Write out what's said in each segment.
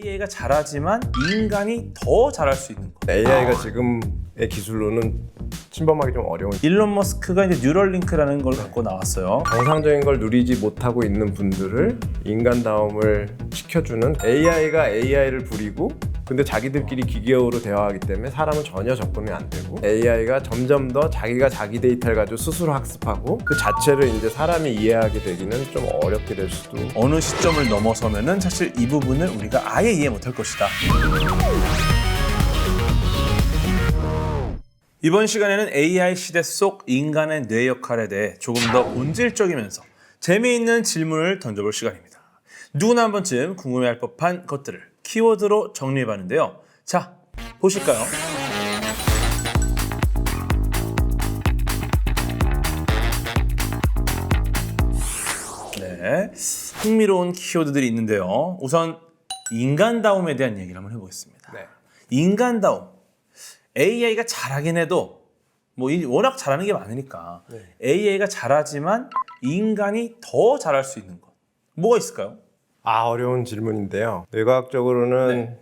AI가 잘하지만 인간이 더 잘할 수 있는 것. AI가 지금의 기술로는 침범하기 좀 어려운 일론 머스크가 이제 뉴럴링크라는 걸 갖고 나왔어요. 정상적인 걸 누리지 못하고 있는 분들을 인간다움을 시켜주는 AI가 AI를 부리고 근데 자기들끼리 기계어로 대화하기 때문에 사람은 전혀 접근이 안 되고 AI가 점점 더 자기가 자기 데이터를 가지고 스스로 학습하고 그 자체를 이제 사람이 이해하게 되기는 좀 어렵게 될 수도 어느 시점을 넘어서면은 사실 이 부분을 우리가 아예 이해 못할 것이다. 이번 시간에는 AI 시대 속 인간의 뇌 역할에 대해 조금 더 본질적이면서 재미있는 질문을 던져볼 시간입니다. 누구나 한 번쯤 궁금해할 법한 것들을 키워드로 정리해봤는데요. 자, 보실까요? 네, 흥미로운 키워드들이 있는데요. 우선 인간다움에 대한 얘기를 한번 해보겠습니다. 네. 인간다움. AI가 잘하긴 해도 워낙 잘하는 게 많으니까 AI가 잘하지만 인간이 더 잘할 수 있는 것. 뭐가 있을까요? 어려운 질문인데요. 뇌과학적으로는 네.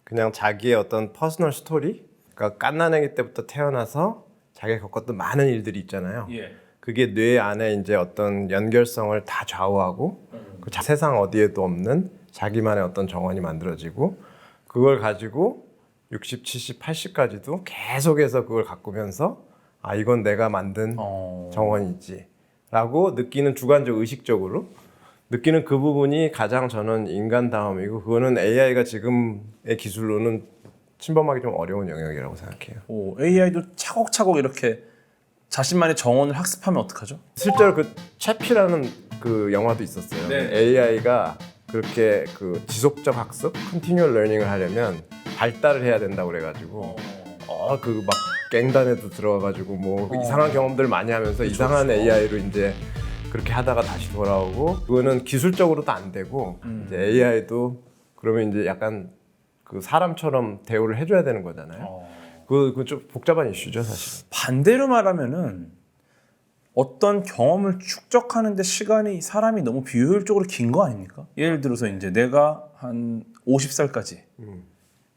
그냥 자기의 어떤 퍼스널 스토리 그러니까 갓난아기 때부터 태어나서 자기가 겪었던 많은 일들이 있잖아요. 예. 그게 뇌 안에 이제 어떤 연결성을 다 좌우하고 그 세상 어디에도 없는 자기만의 어떤 정원이 만들어지고 그걸 가지고 60, 70, 80까지도 계속해서 그걸 가꾸면서 이건 내가 만든 정원이지 라고 느끼는 주관적 의식적으로 느끼는 그 부분이 가장 저는 인간다움이고 그거는 AI가 지금의 기술로는 침범하기 좀 어려운 영역이라고 생각해요. AI도 차곡차곡 이렇게 자신만의 정원을 학습하면 어떡하죠? 실제로 그 채피라는 그 영화도 있었어요. 네. AI가 그렇게 그 지속적 학습, continual learning을 하려면 발달을 해야 된다고 그래가지고 그 막 갱단에도 들어가가지고 뭐 이상한 경험들 많이 하면서 이상한 AI로 이제 그렇게 하다가 다시 돌아오고 그거는 기술적으로도 안 되고 이제 AI도 그러면 이제 약간 그 사람처럼 대우를 해줘야 되는 거잖아요. 그거 좀 복잡한 이슈죠 사실. 반대로 말하면은 어떤 경험을 축적하는데 시간이 사람이 너무 비효율적으로 긴 거 아닙니까? 예를 들어서 이제 내가 한 50살까지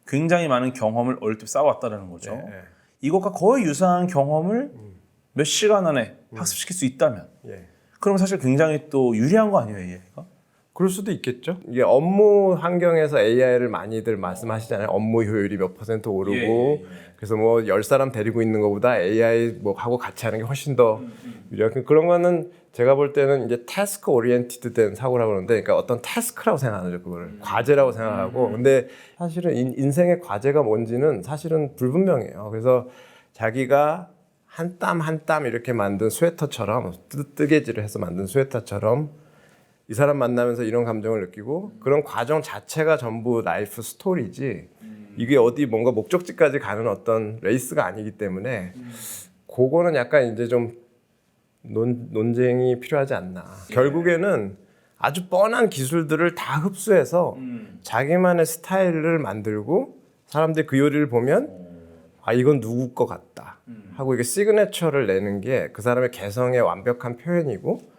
굉장히 많은 경험을 어릴 때 쌓아왔다는 거죠. 네. 이것과 거의 유사한 경험을 몇 시간 안에 학습시킬 수 있다면 예. 그럼 사실 굉장히 또 유리한 거 아니에요, AI가? 그럴 수도 있겠죠. 이게 업무 환경에서 AI를 많이들 말씀하시잖아요. 업무 효율이 몇 % 오르고 그래서 뭐 10사람 데리고 있는 것보다 AI 뭐 하고 같이 하는 게 훨씬 더 유리하고 그런 거는 제가 볼 때는 이제 태스크 오리엔티드 된 사고라고 그러는데 그러니까 어떤 태스크라고 생각하죠. 그거를 과제라고 생각하고 근데 사실은 인생의 과제가 뭔지는 사실은 불분명해요. 그래서 자기가 한 땀 한 땀 이렇게 만든 스웨터처럼 뜨개질을 해서 만든 스웨터처럼 이 사람 만나면서 이런 감정을 느끼고 그런 과정 자체가 전부 라이프 스토리지 이게 어디 뭔가 목적지까지 가는 어떤 레이스가 아니기 때문에 그거는 약간 이제 좀 논쟁이 필요하지 않나. 결국에는 아주 뻔한 기술들을 다 흡수해서 자기만의 스타일을 만들고 사람들이 그 요리를 보면 이건 누구 것 같다 하고 이게 시그네처를 내는 게 그 사람의 개성의 완벽한 표현이고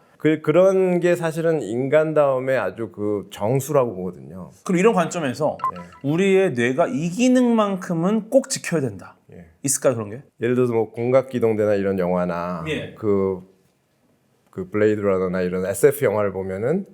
그런 게 사실은 인간다움의 아주 그 정수라고 보거든요. 그리고 이런 관점에서 우리의 뇌가 이 기능만큼은 꼭 지켜야 된다. 있을까요, 그런 게? 예를 들어서 뭐 공각기동대나 이런 영화나 그 블레이드 러너나 이런 SF 영화를 보면은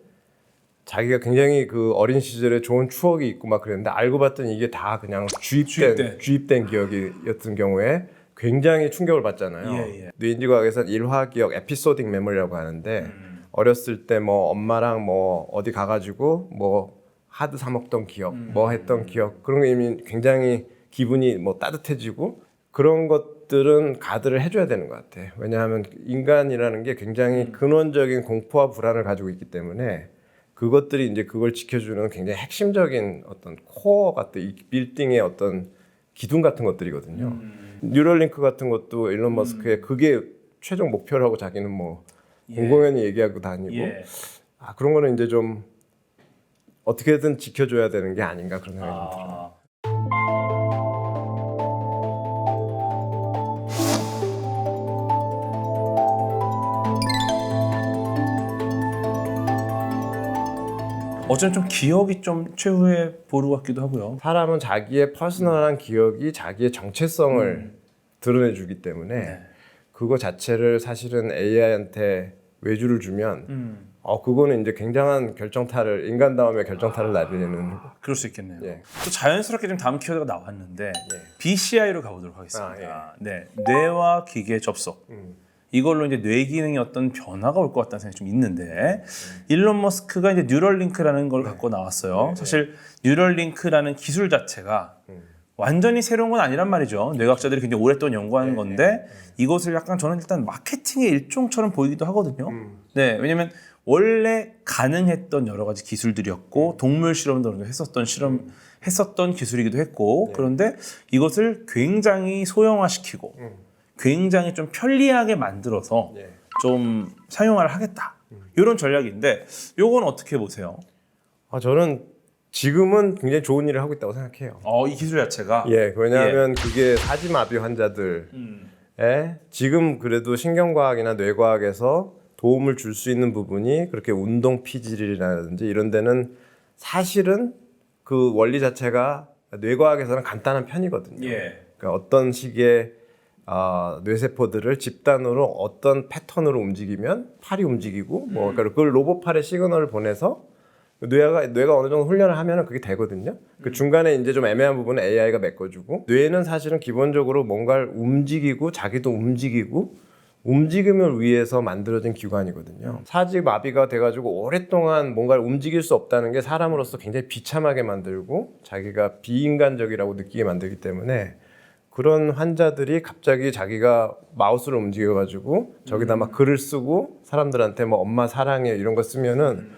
자기가 굉장히 그 어린 시절에 좋은 추억이 있고 막 그랬는데 알고 봤더니 이게 다 그냥 주입된 기억이었던 경우에 굉장히 충격을 받잖아요. 뇌인지과학에서는 일화기억, 에피소딕 메모리라고 하는데 어렸을 때 뭐 엄마랑 뭐 어디 가가지고 뭐 하드 사 먹던 기억, 뭐 했던 기억 그런 게 이미 굉장히 기분이 뭐 따뜻해지고 그런 것들은 가드를 해줘야 되는 것 같아. 왜냐하면 인간이라는 게 굉장히 근원적인 공포와 불안을 가지고 있기 때문에 그것들이 이제 그걸 지켜주는 굉장히 핵심적인 어떤 코어 같은 이 빌딩의 어떤 기둥 같은 것들이거든요. 뉴럴링크 같은 것도 일론 머스크의 그게 최종 목표라고 자기는 뭐 공공연히 얘기하고 다니고 그런 거는 이제 좀 어떻게든 지켜줘야 되는 게 아닌가 그런 생각이 좀 들어요. 어쩌면 좀 기억이 좀 최후의 보루 같기도 하고요. 사람은 자기의 퍼스널한 기억이 자기의 정체성을 드러내주기 때문에 그거 자체를 사실은 AI한테 외주를 주면 그거는 이제 굉장한 결정타를 인간다움의 결정타를 날리는 그럴 수 있겠네요. 예. 또 자연스럽게 좀 다음 키워드가 나왔는데 BCI로 가보도록 하겠습니다. 아, 네, 뇌와 기계 접속. 이걸로 이제 뇌 기능에 어떤 변화가 올 것 같다는 생각이 좀 있는데 일론 머스크가 이제 뉴럴링크라는 걸 갖고 나왔어요. 사실 뉴럴링크라는 기술 자체가 완전히 새로운 건 아니란 말이죠. 뇌과학자들이 굉장히 오랫동안 연구하는 건데 이것을 약간 저는 일단 마케팅의 일종처럼 보이기도 하거든요. 네, 왜냐면 원래 가능했던 여러 가지 기술들이었고 동물 실험도 했었던 기술이기도 했고 그런데 이것을 굉장히 소형화시키고 굉장히 좀 편리하게 만들어서 좀 사용을 하겠다. 이런 전략인데 요건 어떻게 보세요? 저는 지금은 굉장히 좋은 일을 하고 있다고 생각해요. 이 기술 자체가 왜냐하면 그게 사지마비 환자들에 지금 그래도 신경과학이나 뇌과학에서 도움을 줄 수 있는 부분이 그렇게 운동 피질이라든지 이런 데는 사실은 그 원리 자체가 뇌과학에서는 간단한 편이거든요. 그러니까 어떤 식의 뇌세포들을 집단으로 어떤 패턴으로 움직이면 팔이 움직이고 그러니까 그걸 로봇팔에 시그널을 보내서 뇌가 어느 정도 훈련을 하면 그게 되거든요. 그 중간에 이제 좀 애매한 부분은 AI가 메꿔주고 뇌는 사실은 기본적으로 뭔가를 움직이고 자기도 움직이고 움직임을 위해서 만들어진 기관이거든요. 사지마비가 돼가지고 오랫동안 뭔가를 움직일 수 없다는 게 사람으로서 굉장히 비참하게 만들고 자기가 비인간적이라고 느끼게 만들기 때문에 그런 환자들이 갑자기 자기가 마우스를 움직여가지고 저기다 막 글을 쓰고 사람들한테 뭐 엄마 사랑해 이런 거 쓰면은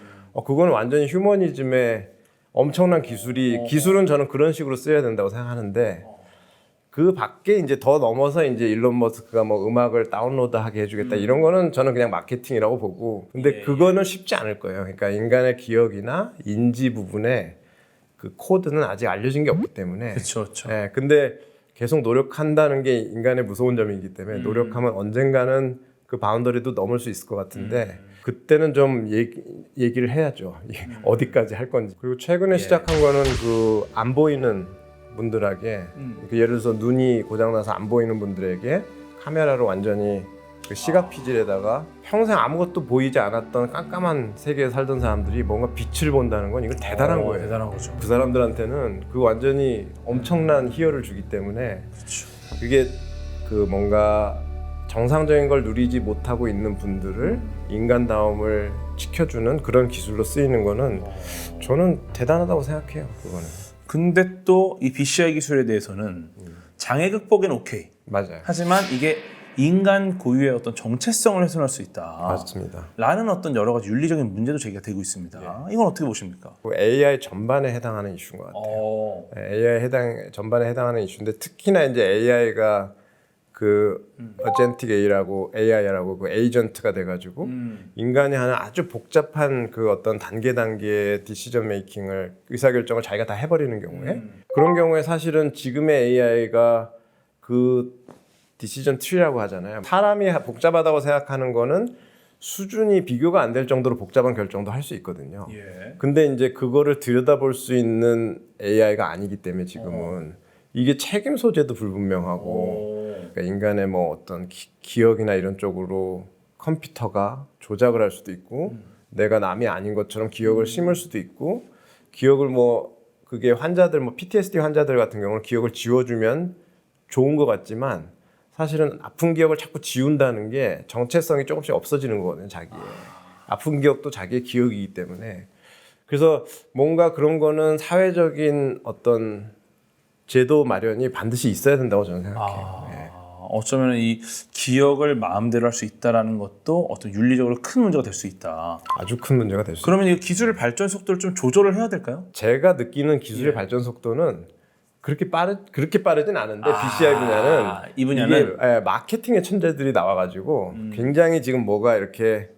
그거는 완전히 휴머니즘의 엄청난 기술은 저는 그런 식으로 쓰여야 된다고 생각하는데 그 밖에 이제 더 넘어서 이제 일론 머스크가 뭐 음악을 다운로드하게 해주겠다 이런 거는 저는 그냥 마케팅이라고 보고 근데 그거는 쉽지 않을 거예요. 그러니까 인간의 기억이나 인지 부분에 그 코드는 아직 알려진 게 없기 때문에 그렇죠. 근데 계속 노력한다는 게 인간의 무서운 점이기 때문에 노력하면 언젠가는 그 바운더리도 넘을 수 있을 것 같은데 그때는 좀 얘기를 해야죠. 어디까지 할 건지. 그리고 최근에 시작한 거는 그 안 보이는 분들에게 예를 들어서 눈이 고장나서 안 보이는 분들에게 카메라로 완전히 그 시각 피질에다가 평생 아무것도 보이지 않았던 깜깜한 세계에 살던 사람들이 뭔가 빛을 본다는 건 이거 대단한 거예요. 대단한 거죠. 그 사람들한테는 그 완전히 엄청난 희열을 주기 때문에 그게 그 뭔가 정상적인 걸 누리지 못하고 있는 분들을 인간다움을 지켜주는 그런 기술로 쓰이는 거는 저는 대단하다고 생각해요. 그거는. 근데 또 이 BCI 기술에 대해서는 장애 극복엔 오케이. 맞아요. 하지만 이게 인간 고유의 어떤 정체성을 훼손할 수 있다. 맞습니다. 라는 어떤 여러 가지 윤리적인 문제도 제기가 되고 있습니다. 이건 어떻게 보십니까? AI 전반에 해당하는 이슈인 것 같아요. 전반에 해당하는 이슈인데 특히나 이제 AI가 그 어젠틱 AI라고 그 에이전트가 돼가지고 인간이 하는 아주 복잡한 그 어떤 단계의 디시전 메이킹을 의사결정을 자기가 다 해버리는 경우에 그런 경우에 사실은 지금의 AI가 그 디시전 트리라고 하잖아요. 사람이 복잡하다고 생각하는 거는 수준이 비교가 안 될 정도로 복잡한 결정도 할 수 있거든요. 근데 이제 그거를 들여다볼 수 있는 AI가 아니기 때문에 지금은 이게 책임 소재도 불분명하고 그러니까 인간의 뭐 어떤 기억이나 이런 쪽으로 컴퓨터가 조작을 할 수도 있고 내가 남이 아닌 것처럼 기억을 심을 수도 있고 기억을 뭐 그게 환자들 뭐 PTSD 환자들 같은 경우는 기억을 지워주면 좋은 것 같지만 사실은 아픈 기억을 자꾸 지운다는 게 정체성이 조금씩 없어지는 거거든요. 자기의 아픈 기억도 자기의 기억이기 때문에 그래서 뭔가 그런 거는 사회적인 어떤 제도 마련이 반드시 있어야 된다고 저는 생각해요. 어쩌면 이 기억을 마음대로 할 수 있다라는 것도 어떤 윤리적으로 큰 문제가 될 수 있다. 아주 큰 문제가 될 수 있어요. 그러면 이 기술의 발전 속도를 좀 조절을 해야 될까요? 제가 느끼는 기술의 발전 속도는 그렇게 빠르진 않은데 BCI 분야는 이 분야는 이게 마케팅의 천재들이 나와가지고 굉장히 지금 뭐가 이렇게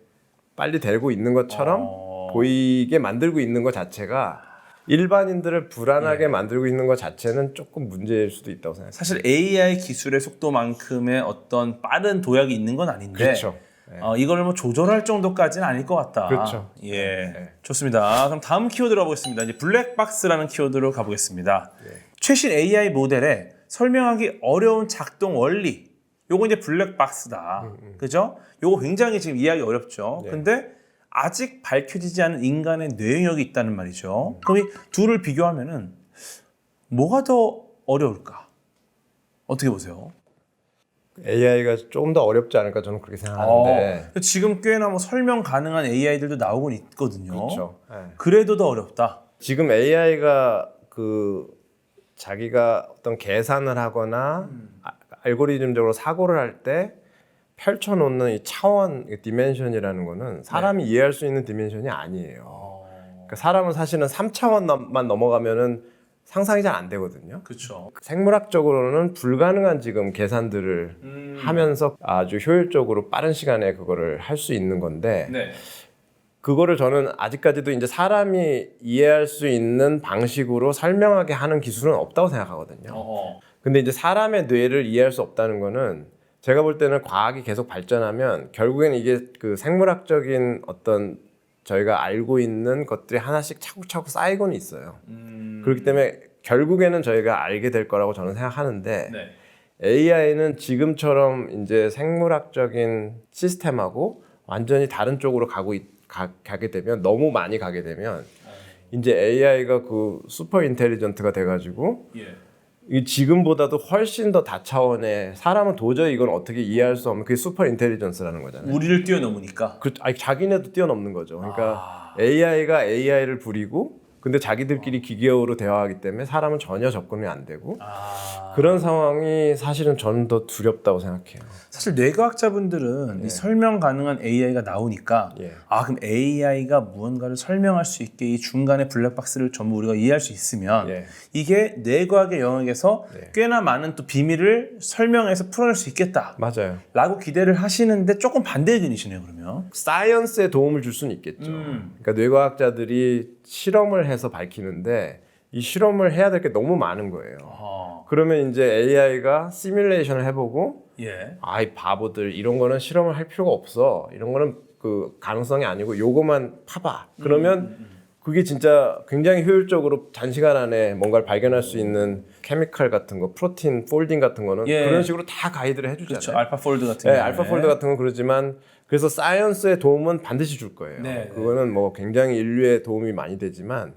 빨리 되고 있는 것처럼 보이게 만들고 있는 것 자체가 일반인들을 불안하게 만들고 있는 것 자체는 조금 문제일 수도 있다고 생각합니다. 사실 AI 기술의 속도만큼의 어떤 빠른 도약이 있는 건 아닌데 그렇죠. 이걸 뭐 조절할 정도까지는 아닐 것 같다. 그렇죠. 예, 네. 좋습니다. 그럼 다음 키워드로 가보겠습니다. 이제 블랙박스라는 키워드로 가보겠습니다. 네. 최신 AI 모델에 설명하기 어려운 작동 원리, 요거 이제 블랙박스다. 그죠? 요거 굉장히 지금 이해하기 어렵죠. 네. 근데 아직 밝혀지지 않은 인간의 뇌 영역이 있다는 말이죠. 그럼 이 둘을 비교하면은 뭐가 더 어려울까? 어떻게 보세요? AI가 조금 더 어렵지 않을까 저는 그렇게 생각하는데. 지금 꽤나 뭐 설명 가능한 AI들도 나오곤 있거든요. 그렇죠. 네. 그래도 더 어렵다. 지금 AI가 그 자기가 어떤 계산을 하거나 알고리즘적으로 사고를 할 때 펼쳐놓는 이 차원, 이 디멘션이라는 거는 사람이 이해할 수 있는 디멘션이 아니에요. 그러니까 사람은 사실은 3차원만 넘어가면은 상상이 잘 안 되거든요. 그렇죠. 생물학적으로는 불가능한 지금 계산들을 하면서 아주 효율적으로 빠른 시간에 그거를 할 수 있는 건데 네. 그거를 저는 아직까지도 이제 사람이 이해할 수 있는 방식으로 설명하게 하는 기술은 없다고 생각하거든요. 근데 이제 사람의 뇌를 이해할 수 없다는 거는 제가 볼 때는 과학이 계속 발전하면 결국엔 이게 그 생물학적인 어떤 저희가 알고 있는 것들이 하나씩 차곡차곡 쌓이고는 있어요. 그렇기 때문에 결국에는 저희가 알게 될 거라고 저는 생각하는데 네. AI는 지금처럼 이제 생물학적인 시스템하고 완전히 다른 쪽으로 가게 되면 너무 많이 가게 되면 이제 AI가 그 슈퍼 인텔리전트가 돼가지고 예. 이 지금보다도 훨씬 더 다차원의 사람은 도저히 이건 어떻게 이해할 수 없는 그게 슈퍼 인텔리전스라는 거잖아요. 우리를 뛰어넘으니까. 아니, 자기네도 뛰어넘는 거죠. 그러니까 AI가 AI를 부리고 근데 자기들끼리 기계어로 대화하기 때문에 사람은 전혀 접근이 안 되고 그런 상황이 사실은 저는 더 두렵다고 생각해요. 사실 뇌과학자분들은 이 설명 가능한 AI가 나오니까 예. 그럼 AI가 무언가를 설명할 수 있게 이 중간에 블랙박스를 전부 우리가 이해할 수 있으면 예. 이게 뇌과학의 영역에서 꽤나 많은 또 비밀을 설명해서 풀어낼 수 있겠다 맞아요. 라고 기대를 하시는데 조금 반대 의견이시네요. 그러면 사이언스에 도움을 줄 수는 있겠죠. 그러니까 뇌과학자들이 실험을 해서 밝히는데 이 실험을 해야 될 게 너무 많은 거예요. 그러면 이제 AI가 시뮬레이션을 해보고 예. 아이 바보들 이런 거는 실험을 할 필요가 없어. 이런 거는 그 가능성이 아니고 요거만 파봐. 그러면 그게 진짜 굉장히 효율적으로 단시간 안에 뭔가를 발견할 수 있는 케미칼 같은 거, 프로틴 폴딩 같은 거는 그런 식으로 다 가이드를 해주잖아요. 그렇죠. 알파폴드 같은 네, 경우에. 알파폴드 같은 건 그러지만 그래서 사이언스의 도움은 반드시 줄 거예요. 네, 그거는 뭐 굉장히 인류에 도움이 많이 되지만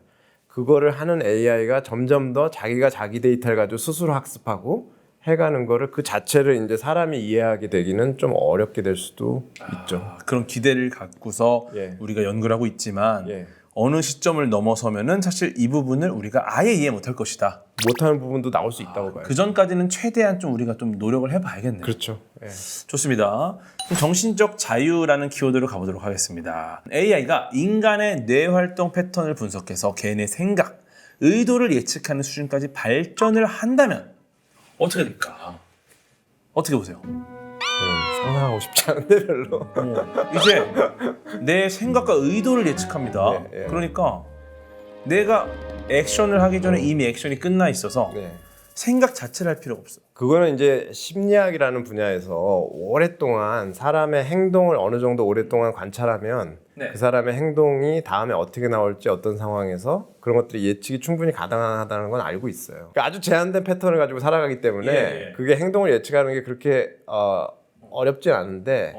그거를 하는 AI가 점점 더 자기가 자기 데이터를 가지고 스스로 학습하고 해가는 거를 그 자체를 이제 사람이 이해하게 되기는 좀 어렵게 될 수도 있죠. 그런 기대를 갖고서 예. 우리가 연구를 하고 있지만 예. 어느 시점을 넘어서면은 사실 이 부분을 우리가 아예 이해 못할 것이다. 못하는 부분도 나올 수 있다고 봐요. 그 전까지는 최대한 좀 우리가 좀 노력을 해봐야겠네요. 그렇죠. 예. 좋습니다. 그럼 정신적 자유라는 키워드로 가보도록 하겠습니다. AI가 인간의 뇌 활동 패턴을 분석해서 개인의 생각, 의도를 예측하는 수준까지 발전을 한다면 어떻게 될까? 어떻게 보세요? 상상하고 싶지 않은데 별로. 이제 내 생각과 의도를 예측합니다. 네, 네. 그러니까 내가 액션을 하기 전에 이미 액션이 끝나 있어서 네. 생각 자체를 할 필요가 없어. 그거는 이제 심리학이라는 분야에서 오랫동안 사람의 행동을 어느 정도 오랫동안 관찰하면 네. 그 사람의 행동이 다음에 어떻게 나올지 어떤 상황에서 그런 것들이 예측이 충분히 가능하다는 건 알고 있어요. 그러니까 아주 제한된 패턴을 가지고 살아가기 때문에 예. 그게 행동을 예측하는 게 그렇게 어렵진 않은데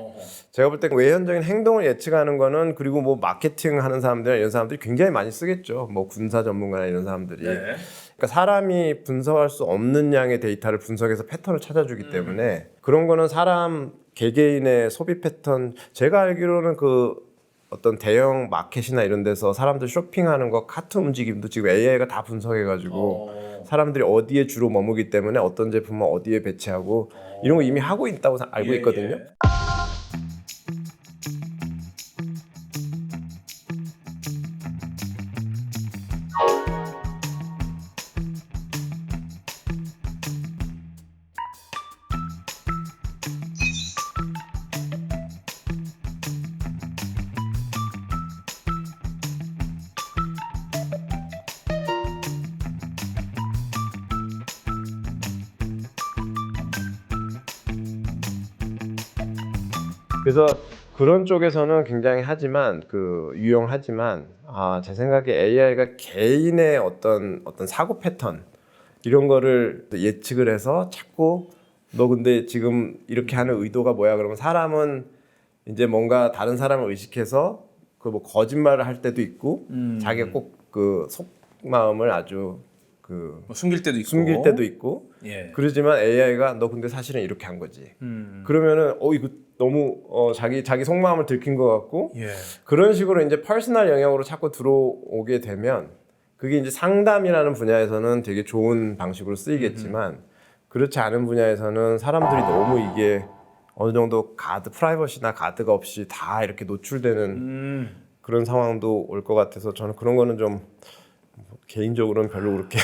제가 볼 때 외현적인 행동을 예측하는 거는 그리고 뭐 마케팅 하는 사람들 이런 사람들이 굉장히 많이 쓰겠죠. 뭐 군사 전문가나 이런 사람들이. 네. 그러니까 사람이 분석할 수 없는 양의 데이터를 분석해서 패턴을 찾아주기 때문에 그런 거는 사람 개개인의 소비 패턴 제가 알기로는 그 어떤 대형 마켓이나 이런 데서 사람들 쇼핑하는 거 카트 움직임도 지금 AI가 다 분석해가지고 사람들이 어디에 주로 머무기 때문에 어떤 제품은 어디에 배치하고 이런 거 이미 하고 있다고 알고 있거든요. 그래서 그런 쪽에서는 굉장히 하지만 유용하지만 제 생각에 AI가 개인의 어떤 사고 패턴 이런 거를 예측을 해서 자꾸 너 근데 지금 이렇게 하는 의도가 뭐야? 그러면 사람은 이제 뭔가 다른 사람을 의식해서 그 뭐 거짓말을 할 때도 있고 자기가 꼭 그 속마음을 아주 뭐 숨길 때도 있고. 예. 그러지만 AI가 너 근데 사실은 이렇게 한 거지. 그러면은 이거 너무 자기 속마음을 들킨 것 같고 예. 그런 식으로 이제 퍼스널 영역으로 자꾸 들어오게 되면 그게 이제 상담이라는 분야에서는 되게 좋은 방식으로 쓰이겠지만 그렇지 않은 분야에서는 사람들이 너무 이게 어느 정도 프라이버시나 가드가 없이 다 이렇게 노출되는 그런 상황도 올 것 같아서 저는 그런 거는 좀 개인적으로는 별로 그렇게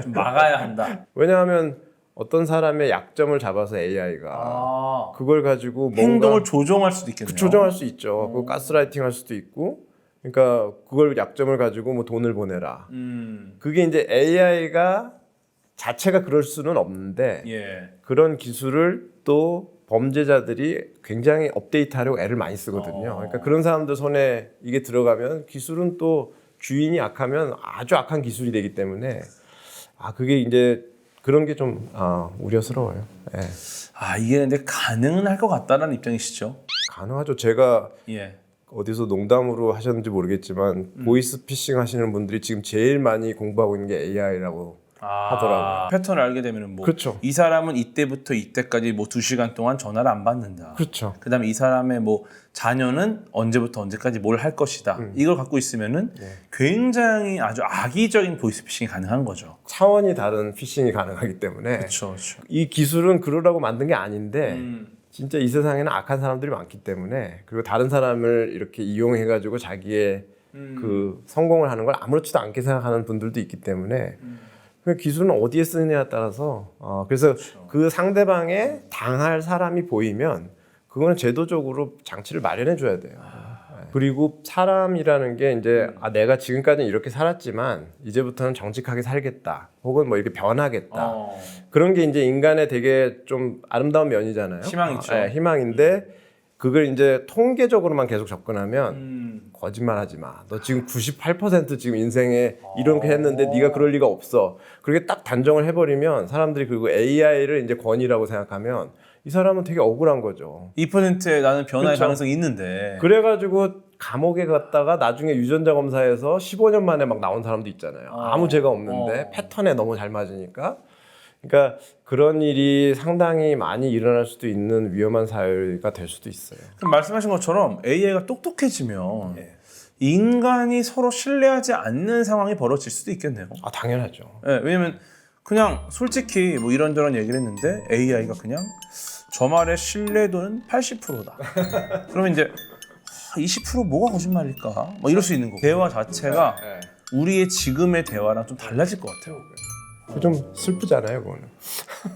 좀 막아야 한다. 왜냐하면 어떤 사람의 약점을 잡아서 AI가 그걸 가지고 뭔가 행동을 조종할 수도 있겠네요. 조정할 수 있죠. 그 가스라이팅 할 수도 있고 그러니까 그걸 약점을 가지고 뭐 돈을 보내라. 그게 이제 AI가 자체가 그럴 수는 없는데 예. 그런 기술을 또 범죄자들이 굉장히 업데이트하려고 애를 많이 쓰거든요. 그러니까 그런 사람들 손에 이게 들어가면 기술은 또 주인이 악하면 아주 악한 기술이 되기 때문에 그게 이제 그런 게 좀 우려스러워요. 예. 이게 근데 가능은 할 것 같다는 입장이시죠? 가능하죠. 제가 예. 어디서 농담으로 하셨는지 모르겠지만 보이스 피싱 하시는 분들이 지금 제일 많이 공부하고 있는 게 AI라고 하더라고요. 패턴을 알게 되면은 뭐 그렇죠. 이 사람은 이때부터 이때까지 뭐 2시간 동안 전화를 안 받는다. 그렇죠. 그다음에 이 사람의 뭐 자녀는 언제부터 언제까지 뭘 할 것이다. 이걸 갖고 있으면은 굉장히 아주 악의적인 보이스피싱이 가능한 거죠. 차원이 다른 피싱이 가능하기 때문에 그렇죠. 이 기술은 그러라고 만든 게 아닌데 진짜 이 세상에는 악한 사람들이 많기 때문에 그리고 다른 사람을 이렇게 이용해가지고 자기의 그 성공을 하는 걸 아무렇지도 않게 생각하는 분들도 있기 때문에 그 기술은 어디에 쓰느냐에 따라서 그래서 그 상대방에 당할 사람이 보이면 그거는 제도적으로 장치를 마련해 줘야 돼요. 그리고 사람이라는 게 이제 내가 지금까지는 이렇게 살았지만 이제부터는 정직하게 살겠다. 혹은 뭐 이렇게 변하겠다. 그런 게 이제 인간의 되게 좀 아름다운 면이잖아요. 희망이죠. 희망인데 그걸 이제 통계적으로만 계속 접근하면 거짓말하지 마. 너 지금 98% 지금 인생에 이렇게 했는데 네가 그럴 리가 없어. 그렇게 딱 단정을 해버리면 사람들이 그리고 AI를 이제 권위라고 생각하면 이 사람은 되게 억울한 거죠. 2%에 나는 변화의 그렇죠. 가능성이 있는데. 그래가지고 감옥에 갔다가 나중에 유전자 검사에서 15년 만에 막 나온 사람도 있잖아요. 아무 죄가 없는데 패턴에 너무 잘 맞으니까. 그러니까 그런 일이 상당히 많이 일어날 수도 있는 위험한 사회가 될 수도 있어요. 그럼 말씀하신 것처럼 AI가 똑똑해지면 인간이 서로 신뢰하지 않는 상황이 벌어질 수도 있겠네요. 당연하죠. 네, 왜냐면 그냥 솔직히 뭐 이런저런 얘기를 했는데 AI가 그냥 저 말의 신뢰도는 80%다. 그러면 이제 20% 뭐가 거짓말일까? 뭐 이럴 수 있는 거고. 대화 자체가 우리의 지금의 대화랑 좀 달라질 것 같아요. 좀 슬프잖아요, 그거는.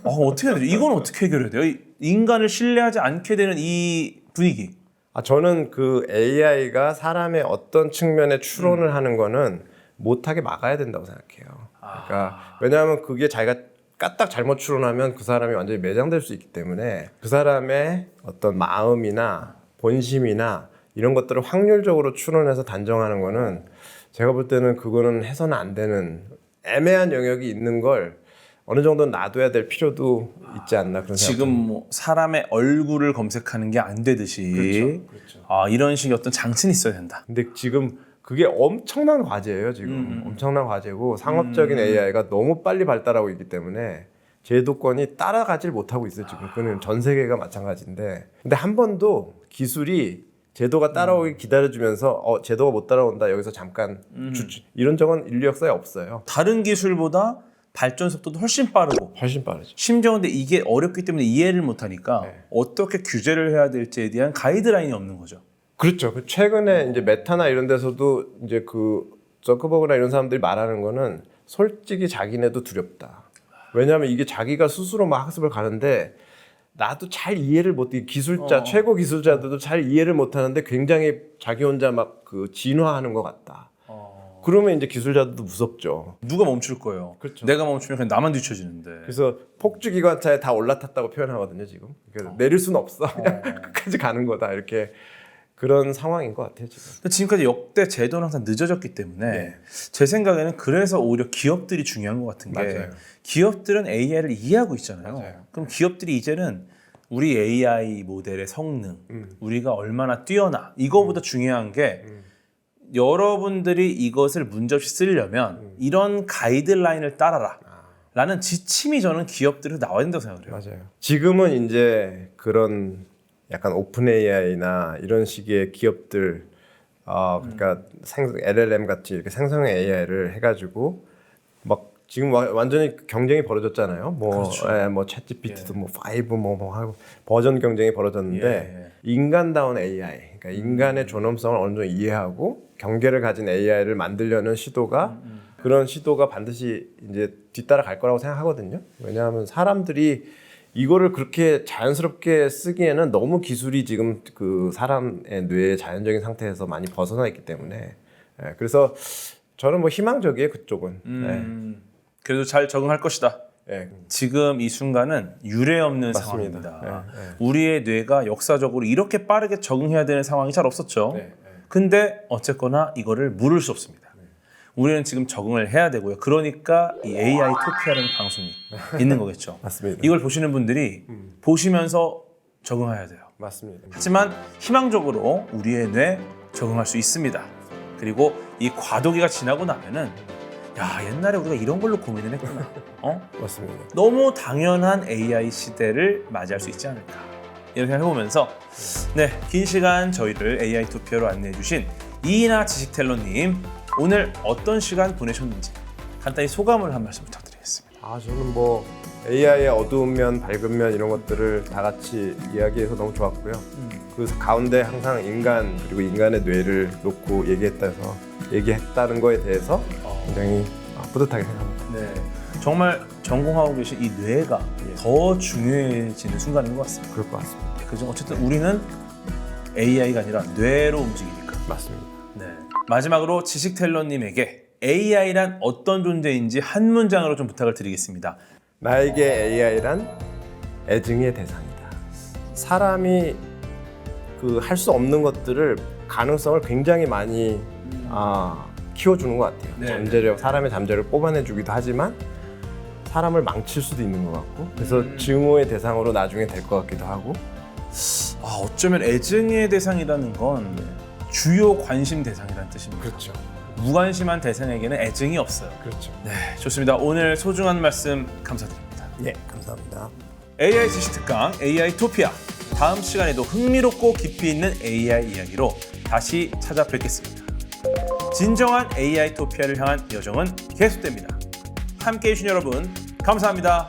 어떻게 해야 되죠? 이건 어떻게 해결해야 돼요? 인간을 신뢰하지 않게 되는 이 분위기. 저는 그 AI가 사람의 어떤 측면에 추론을 하는 거는 못하게 막아야 된다고 생각해요. 그러니까 왜냐하면 그게 자기가 까딱 잘못 추론하면 그 사람이 완전히 매장될 수 있기 때문에 그 사람의 어떤 마음이나 본심이나 이런 것들을 확률적으로 추론해서 단정하는 거는 제가 볼 때는 그거는 해서는 안 되는 애매한 영역이 있는 걸 어느 정도는 놔둬야 될 필요도 있지 않나 그런 지금 뭐 사람의 얼굴을 검색하는 게 안 되듯이 그렇죠. 이런 식의 어떤 장치는 있어야 된다. 근데 지금 그게 엄청난 과제예요. 지금 엄청난 과제고 상업적인 AI가 너무 빨리 발달하고 있기 때문에 제도권이 따라가질 못하고 있어요. 지금 그는 전 세계가 마찬가지인데 근데 한 번도 기술이 제도가 따라오기 기다려주면서 제도가 못 따라온다 여기서 잠깐 이런 적은 인류 역사에 없어요. 다른 기술보다 발전 속도도 훨씬 빠르고 훨씬 빠르죠. 심지어 근데 이게 어렵기 때문에 이해를 못하니까 어떻게 규제를 해야 될지에 대한 가이드라인이 없는 거죠. 그렇죠. 최근에 이제 메타나 이런 데서도 이제 그 저커버그나 이런 사람들이 말하는 거는 솔직히 자기네도 두렵다. 왜냐하면 이게 자기가 스스로 막 학습을 가는데 나도 잘 이해를 못해. 기술자 최고 기술자들도 잘 이해를 못하는데 굉장히 자기 혼자 막 그 진화하는 것 같다. 그러면 이제 기술자들도 무섭죠. 누가 멈출 거예요. 그렇죠. 내가 멈추면 그냥 나만 뒤처지는데. 그래서 폭주 기관차에 다 올라탔다고 표현하거든요. 지금 그래서 내릴 수는 없어. 그냥 끝까지 가는 거다 이렇게. 그런 상황인 것 같아요 지금. 근데 지금까지 역대 제도는 항상 늦어졌기 때문에 네. 제 생각에는 그래서 오히려 기업들이 중요한 것 같은 게 맞아요. 기업들은 AI를 이해하고 있잖아요. 맞아요. 그럼 기업들이 이제는 우리 AI 모델의 성능, 우리가 얼마나 뛰어나 이거보다 중요한 게 여러분들이 이것을 문제없이 쓰려면 이런 가이드라인을 따라라 라는 지침이 저는 기업들에서 나와야 된다고 생각해요. 맞아요. 지금은 이제 그런 약간 오픈 AI나 이런 식의 기업들, 그러니까 LLM 같이 이렇게 생성 AI를 해가지고 막 지금 완전히 경쟁이 벌어졌잖아요. 뭐, 그렇죠. 뭐 챗GPT도 뭐 5 뭐 하고 버전 경쟁이 벌어졌는데 예. 인간다운 AI, 그러니까 인간의 존엄성을 어느 정도 이해하고 경계를 가진 AI를 만들려는 시도가 그런 시도가 반드시 이제 뒤따라 갈 거라고 생각하거든요. 왜냐하면 사람들이 이거를 그렇게 자연스럽게 쓰기에는 너무 기술이 지금 그 사람의 뇌의 자연적인 상태에서 많이 벗어나 있기 때문에 그래서 저는 뭐 희망적이에요 그쪽은. 그래도 잘 적응할 것이다. 네. 지금 이 순간은 유례 없는 맞습니다. 상황입니다. 네, 네. 우리의 뇌가 역사적으로 이렇게 빠르게 적응해야 되는 상황이 잘 없었죠. 네, 네. 근데 어쨌거나 이거를 물을 수 없습니다. 우리는 지금 적응을 해야 되고요. 그러니까 이 AI 토피아라는 방송이 있는 거겠죠. 맞습니다. 이걸 보시는 분들이 보시면서 적응해야 돼요. 맞습니다. 하지만 희망적으로 우리의 뇌 적응할 수 있습니다. 그리고 이 과도기가 지나고 나면은 야, 옛날에 우리가 이런 걸로 고민을 했구나. 맞습니다. 너무 당연한 AI 시대를 맞이할 수 있지 않을까. 이렇게 해보면서 네, 긴 시간 저희를 AI 토피아로 안내해 주신 이나 지식텔러님 오늘 어떤 시간 보내셨는지 간단히 소감을 한 말씀 부탁드리겠습니다. 저는 뭐 AI의 어두운 면, 밝은 면 이런 것들을 다 같이 이야기해서 너무 좋았고요. 그 가운데 항상 인간 그리고 인간의 뇌를 놓고 얘기했다는 거에 대해서 굉장히 뿌듯하게 생각합니다. 네, 정말 전공하고 계신 이 뇌가 더 중요해지는 순간인 것 같습니다. 그럴 것 같습니다. 그죠? 어쨌든 우리는 AI가 아니라 뇌로 움직이니까. 맞습니다. 네. 마지막으로 지식텔러님에게 AI란 어떤 존재인지 한 문장으로 좀 부탁을 드리겠습니다. 나에게 AI란 애증의 대상이다. 사람이 그 할 수 없는 것들을 가능성을 굉장히 많이 키워주는 것 같아요. 네. 사람의 잠재력을 뽑아내주기도 하지만 사람을 망칠 수도 있는 것 같고 그래서 증오의 대상으로 나중에 될 것 같기도 하고 어쩌면 애증의 대상이라는 건 주요 관심 대상이라는 뜻입니다. 그렇죠. 무관심한 대상에게는 애증이 없어요. 그렇죠. 네, 좋습니다. 오늘 소중한 말씀 감사드립니다. 네, 감사합니다. AI 지식 특강 AI 토피아. 다음 시간에도 흥미롭고 깊이 있는 AI 이야기로 다시 찾아뵙겠습니다. 진정한 AI 토피아를 향한 여정은 계속됩니다. 함께해 주신 여러분 감사합니다.